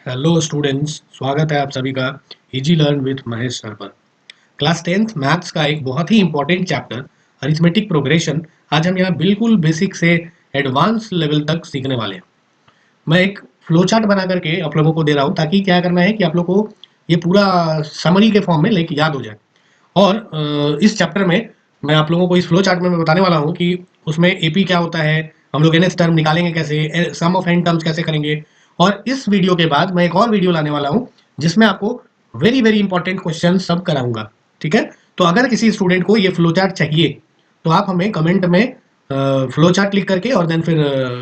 Hello students, स्वागत है आप सभी का easy learn with Mahesh sir पर। क्लास 10th मैथ्स का एक बहुत ही इंपॉर्टेंट चैप्टर अरिथमेटिक प्रोग्रेशन आज हम यहाँ बिल्कुल बेसिक से एडवांस लेवल तक सीखने वाले हैं। मैं एक फ्लो चार्ट बना करके आप लोगों को दे रहा हूँ ताकि क्या करना है कि आप लोगों को ये पूरा समरी के फॉर्म में लाइक याद हो जाए। और इस चैप्टर में मैं आप लोगों को इस फ्लो चार्ट में मैं बताने वाला हूँ कि उसमें एपी क्या होता है, हम लोग एनएस टर्म निकालेंगे कैसे, सम ऑफ एन टर्म्स कैसे करेंगे। और इस वीडियो के बाद मैं एक और वीडियो लाने वाला हूँ जिसमें आपको वेरी वेरी इंपॉर्टेंट क्वेश्चन सब कराऊंगा। ठीक है, तो अगर किसी स्टूडेंट को ये फ्लो चार्ट चाहिए तो आप हमें कमेंट में फ्लो चार्ट लिख करके और देन फिर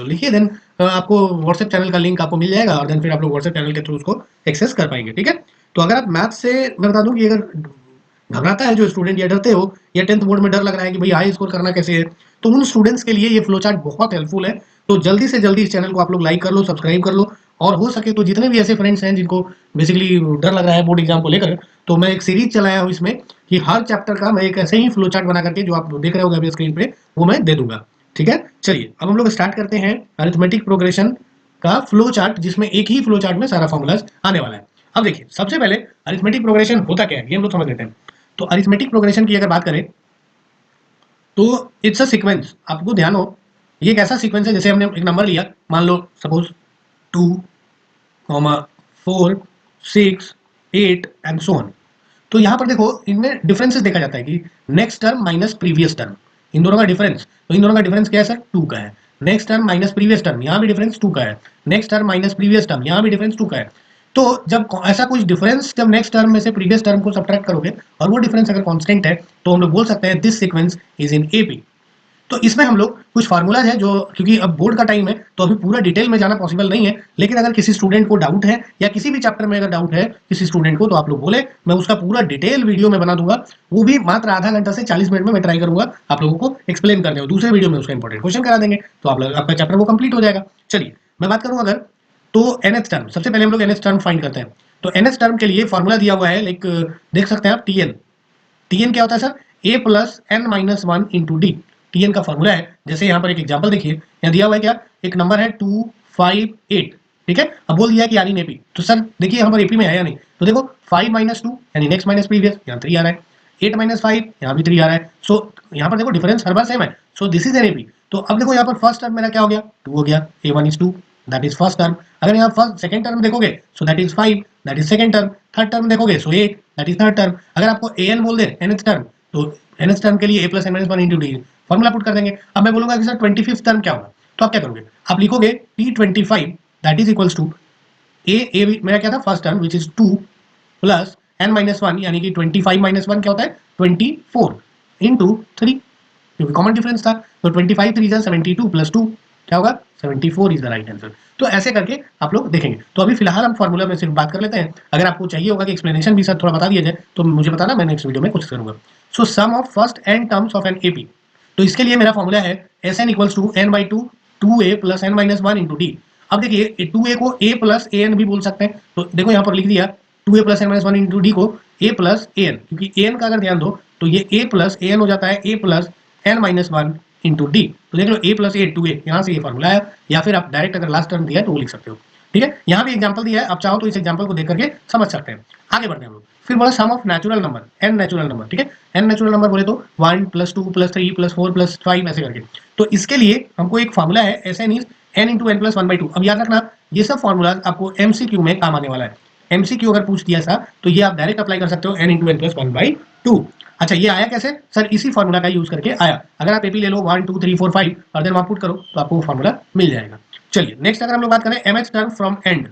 लिखिए, देन आपको व्हाट्सएप चैनल का लिंक आपको मिल जाएगा और देन फिर आप लोग व्हाट्सएप चैनल के थ्रू उसको एक्सेस कर पाएंगे। ठीक है, तो अगर आप मैथ से, मैं बता दूं कि अगर घबराता है जो स्टूडेंट या डरते हो या 10th बोर्ड में डर लग रहा है कि भाई हाई स्कोर करना कैसे है, तो उन स्टूडेंट्स के लिए ये फ्लो चार्ट बहुत हेल्पफुल है। तो जल्दी से जल्दी इस चैनल को आप लोग लाइक कर लो, सब्सक्राइब कर लो, और हो सके तो जितने भी ऐसे फ्रेंड्स हैं जिनको बेसिकली डर लग रहा है बोर्ड एग्जाम को लेकर, तो मैं एक सीरीज चलाया हूँ इसमें कि हर चैप्टर का मैं एक ऐसे ही फ्लो चार्ट बना करके जो आप देख रहे होंगे अभी स्क्रीन पे वो मैं दे दूंगा। ठीक है, चलिए अब हम लोग स्टार्ट करते हैं अरिथमेटिक प्रोग्रेशन का फ्लो चार्ट, जिसमें एक ही फ्लो चार्ट में सारा फॉर्मूलाज आने वाला है। अब देखिए, सबसे पहले अरिथमेटिक प्रोग्रेशन होता क्या है ये हम लोग समझ लेते हैं। तो अरिथमेटिक प्रोग्रेशन की अगर बात करें तो इट्स अ सीक्वेंस। आपको ध्यान हो, ये एक ऐसा सीक्वेंस है जैसे हमने एक नंबर लिया, मान लो सपोज 2, 4, 6, 8 एंड सो ऑन। तो यहाँ पर देखो, इनमें डिफरेंसेस देखा जाता है कि next term minus previous term, इन दोनों का डिफरेंस। तो इन दोनों का डिफरेंस क्या है सर? 2 का है। Next term minus previous term, यहाँ भी डिफरेंस 2 का है। Next term minus previous term, यहाँ भी डिफरेंस 2 का है। तो जब ऐसा कुछ डिफरेंस, जब नेक्स्ट टर्म में से प्रीवियस टर्म को सब्ट्रैक्ट करोगे और वो डिफरेंस अगर कांस्टेंट है तो हम लोग बोल सकते हैं this sequence is in AP. तो इसमें हम लोग कुछ फार्मूलाज है जो, क्योंकि अब बोर्ड का टाइम है तो अभी पूरा डिटेल में जाना पॉसिबल नहीं है, लेकिन अगर किसी स्टूडेंट को डाउट है या किसी भी चैप्टर में अगर डाउट है किसी स्टूडेंट को, तो आप लोग बोले, मैं उसका पूरा डिटेल वीडियो में बना दूंगा। वो भी मात्र आधा घंटा से 40 मिनट में मैं ट्राई करूंगा आप लोगों को एक्सप्लेन करने और दूसरे वीडियो में उसका इंपॉर्टेंट क्वेश्चन करा देंगे, तो आप लोग आपका चैप्टर वो कंप्लीट हो जाएगा। चलिए मैं बात करूँ अगर, तो एनएथ टर्म, सबसे पहले हम लोग एनएथ टर्म फाइंड करते हैं। तो एनएथ टर्म के लिए फॉर्मूला दिया हुआ है, लाइक देख सकते हैं आप, टीएन। टीएन क्या होता है sir? A plus N minus one into D. T N का फॉर्मूला है, जैसे यहाँ पर एक एग्जांपल देखिए, यहाँ दिया हुआ है क्या, एक नंबर है 258। ठीक है, अब बोल दिया कि यानी एपी, तो सर देखिए यहाँ पर एपी में है या नहीं, तो देखो 5 माइनस 2 यानी नेक्स्ट माइनस प्रीवियस, यहाँ 3 आ रहा है। 8 माइनस 5, यहाँ भी 3 आ रहा है। सो यहाँ पर देखो डिफरेंस हर बार सेम है। सो दिस इज एन एपी। तो अब देखो यहाँ पर फर्स्ट टर्म मेरा क्या हो गया, 2 हो गया, a1 is 2, that is first term. अगर यहाँ फर्स्ट सेकंड टर्म देखोगे so that is 5, that is second term. Third term देखोगे so 8, that is third term. अगर आपको an बोल दे nth टर्म, तो nth टर्म के लिए a plus N minus one into d formula put कर देंगे। अब मैं बोलूंगा कि सर 25th टर्म क्या होगा, तो आप क्या करोगे, आप लिखोगे t25 that is equals to A मेरा क्या था first term which is 2 plus N minus one, यानी कि 25 माइनस वन क्या होता है 24 इंटू 3, क्योंकि कॉमन डिफरेंस था। तो 25 3 जा 72 प्लस 2 क्या होगा, 74 इज द राइट आंसर। तो ऐसे करके आप लोग देखेंगे। तो अभी फिलहाल हम फॉर्मूला में सिर्फ बात कर लेते हैं। अगर आपको चाहिए होगा कि एक्सप्लेनेशन भी सर थोड़ा बता दिया जाए तो मुझे बताना, मैं नेक्स्ट वीडियो में कोशिश करूंगा। So sum of first N terms of an AP. तो इसके लिए मेरा फॉर्मूला है S N equals to N by two, 2a plus N minus one into D. अब देखिए 2a को a प्लस ए एन भी बोल सकते हैं, तो देखो यहाँ पर लिख दिया 2a plus N minus one into d को a प्लस ए एन, क्योंकि ए एन का अगर ध्यान दो तो ये a प्लस ए एन हो जाता है a plus N minus one into d. तो देख लो a प्लस ए 2a, यहाँ से ये फॉर्मूला है, या फिर आप डायरेक्ट अगर लास्ट टर्म दिया है तो वो लिख सकते हो। ठीक है, यहाँ भी एग्जांपल दिया है, आप चाहो तो इस एग्जांपल को देख करके समझ सकते हैं। आगे बढ़ते हैं हम लोग। फिर बोला sum of natural number, N natural number. ठीक है, एन नेचुरल नंबर बोले तो 1 प्लस 2 प्लस 3 प्लस 4 प्लस 5 ऐसे करके। तो इसके लिए हमको एक फॉर्मूला है S n is n into n plus one by two. अब याद रखना ये सब फॉर्मूला आपको एमसीक्यू में काम आने वाला है। एमसीक्यू अगर पूछ दिया था तो ये आप डायरेक्ट अप्लाई कर सकते हो, n into n plus one by two. अच्छा, ये आया कैसे सर? इसी फॉर्मूला का यूज करके आया। अगर आप एपी ले लो 1 2 3 4 5 और देन वहां पुट करो तो आपको वो फॉर्मूला मिल जाएगा। चलिए नेक्स्ट अगर हम लोग बात करें एमएच टर्म फ्रॉम एंड,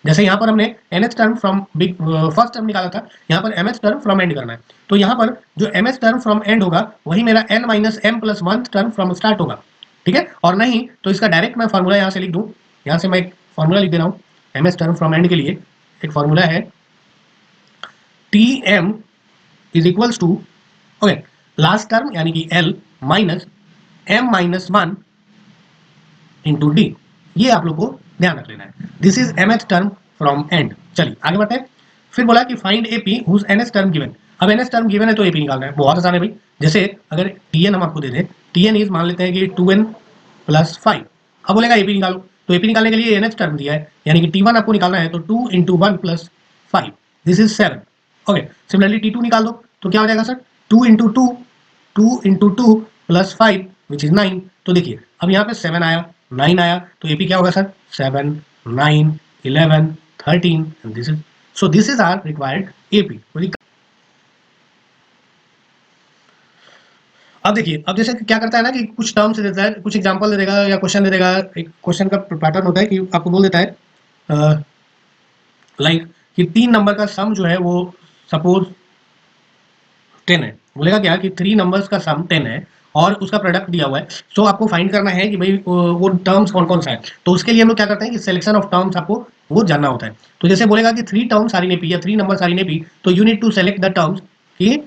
जैसे यहाँ पर हमने nth term from big first term निकाला था, यहाँ पर एमएच टर्म फ्रॉम एंड करना है। तो यहाँ पर जो एमएच टर्म फ्रॉम एंड होगा वही मेरा n minus m plus one term from start होगा। ठीक है, और नहीं तो इसका डायरेक्ट मैं फॉर्मूला यहाँ से लिख दूँ। यहाँ से मैं एक फॉर्मूला लिख दे रहा हूँ एमएच टर्म फ्रॉम एंड के लिए। एक फॉर्मूला है T m is equals to, okay, last term यानी कि l minus m minus one into d. ये आप लोग को ध्यान रख लेना है। This is mth term from end. चलिए आगे बढ़ते हैं। फिर बोला कि find AP whose nth term given. अब एनएस टर्म गिवन है तो एपी निकालना है, बहुत आसान है भाई। जैसे अगर टीएन हम आपको दे दें, टीएन इज मान लेते हैं कि 2n प्लस 5। अब बोलेगा एपी निकालो, तो एपी निकालने के लिए nth टर्म दिया है, यानी कि T1 आपको निकालना है, तो 2 into 1 plus 5, this is 7। Okay, similarly T2 निकाल दो, तो क्या हो जाएगा sir, 2 into 2 plus 5 which is 9। तो देखिए अब यहाँ पे 7 आया, 9 आया, तो एपी क्या होगा sir, 7, 9, 11, 13, and this is, so this is our required AP. अब देखिए, अब जैसे क्या करता है ना कि कुछ टर्म्स देता है, कुछ एग्जांपल दे देगा या क्वेश्चन दे देगा। एक क्वेश्चन का पैटर्न होता है कि आपको बोल देता है लाइक कि 3 नंबर का सम जो है वो सपोज 10 है, बोलेगा क्या कि 3 नंबर्स का सम 10 है और उसका प्रोडक्ट दिया हुआ है। सो आपको फाइंड करना है कि भाई वो टर्म्स कौन कौन सा है। तो उसके लिए हम लोग क्या करते हैं कि सिलेक्शन ऑफ टर्म्स आपको वो जानना होता है। तो जैसे बोलेगा कि 3 टर्म्स आर इन एपी या 3 numbers are in AP, so you need to select the terms कि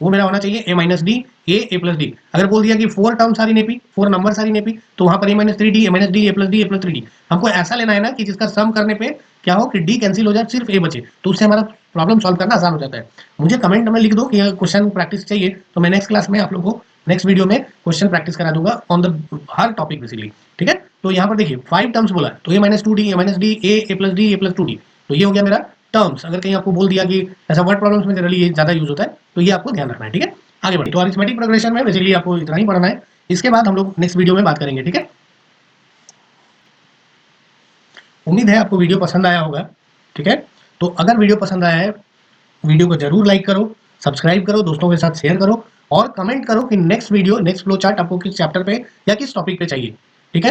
वो मेरा होना चाहिए a minus d, a plus d. अगर बोल दिया कि 4 terms are in AP, 4 numbers are in AP, तो वहां पर a minus 3 d, a minus d, a plus d, a plus 3 d. हमको ऐसा लेना है ना कि जिसका सम करने पे क्या हो कि डी कैंसिल हो जाए, सिर्फ ए बचे, तो उससे हमारा प्रॉब्लम सॉल्व करना आसान हो जाता है। मुझे कमेंट में लिख दो कि क्वेश्चन प्रैक्टिस चाहिए, तो मैं नेक्स्ट क्लास में आप लोगों को नेक्स्ट वीडियो में क्वेश्चन प्रैक्टिस करा दूंगा on the her topic basically. ठीक है, तो यहाँ पर देखिए 5 टर्म्स बोला है, तो ए minus 2 D, a minus d, a plus d, a plus 2 D. तो ये हो गया मेरा टर्म्स। अगर कहीं आपको बोल दिया कि ऐसा वर्ड प्रॉब्लम्स में जनरली ये ज्यादा यूज होता है, तो ये आपको ध्यान रखना है। ठीक है, आगे बढ़े तो अरिथमेटिक प्रोग्रेशन में बेसिकली आपको इतना ही पढ़ना है। इसके बाद हम लोग नेक्स्ट वीडियो में बात करेंगे। ठीक है, उम्मीद है आपको वीडियो पसंद आया होगा। ठीक है, तो अगर वीडियो पसंद आया है, वीडियो को जरूर लाइक करो, सब्सक्राइब करो, दोस्तों के साथ शेयर करो और कमेंट करो कि next video, next flow chart आपको किस चैप्टर पे या किस टॉपिक पे चाहिए। ठीक है।